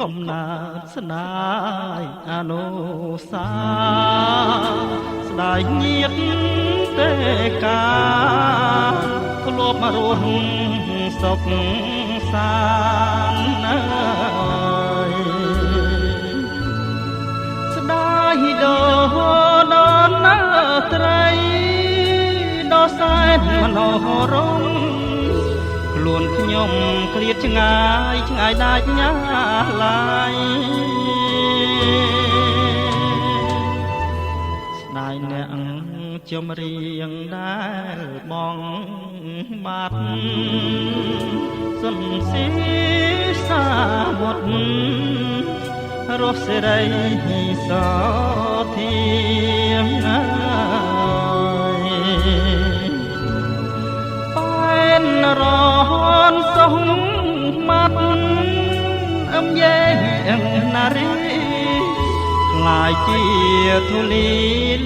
កំណើតស្ដាយអនុសាស្ដាយញាតទេកាធ្លាប់មករស់សុខសាន្តស្ដាយដល់ណាត្រីដល់សែនមនោរម្យខ្លួនខ្ញុំឃ្លាតឆ្ងាយដាច់ញ៉ាឡាយស្ដាយអ្នកចម្រៀងដែលបងបាត់សុនស៊ីសាមុតរស់សេរីសធាមបែនរនសុំមាត់អឹមយេណារីខ្លាយជាធូលី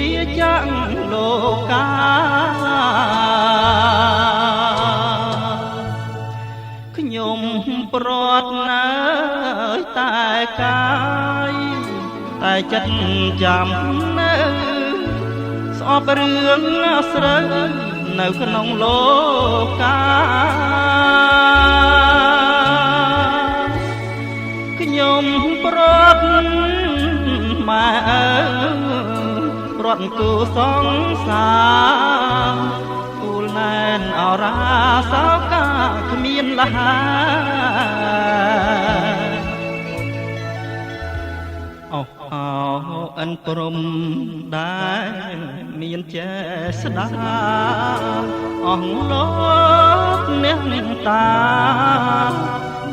លាចាំងលោកាខ្ញុំប្រត់ណាស់តែកាយតែចិត្តចាំនៅស្អប់រឿងស្រូវនៅក្នុងលោកាខ្ញុំប្រត់ម៉ែអើប្រត់គូសង្សារគូលណែនអរាសោកាគ្មានលហាអូអិនព្រំដែលមានចេស្តាអស់លោកអ្នកតា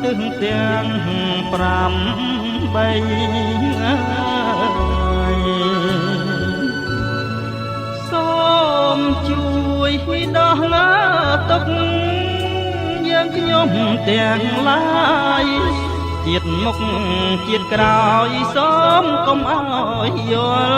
ទឹងទាំង5 3សូមជួយដោះណាទុកយើងខ្ញុំទាំងឡាយជាតិមុខជាតិក្រោយសូមកុំអើយយល់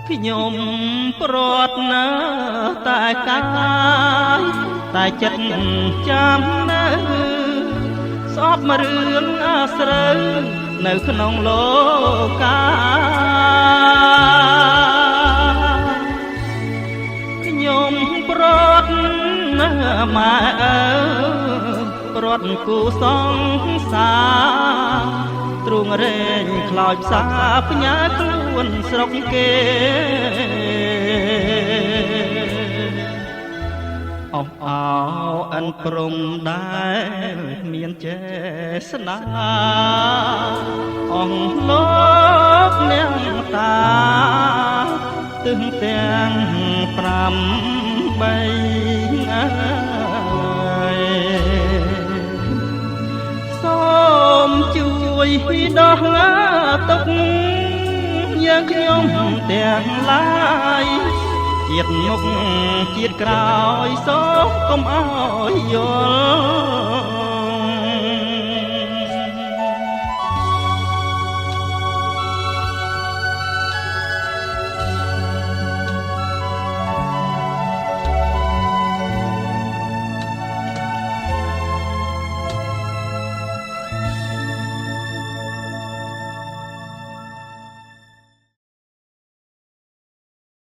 ខ្ញុំប្រត់ណាតែកាយតែចិត្តចាំនៅស្អប់មករឿងអាស្រូវនៅក្នុងលោកាខ្ញុំប្រត់ណាម៉ែអើប្រត់គូសង្សារទ្រូងរែងខ្លោចផ្សាផ្ញើខ្លួនស្រុកគេអស់អោអិនព្រំដែលមានចេស្តាអស់លោកអ្នកតាទឹងទាំង5 3សូមជួយដោះណាទុកយើងខ្ញុំទាំងឡាយជាតិមុខជាតិក្រោយសូមកុំអើយយល់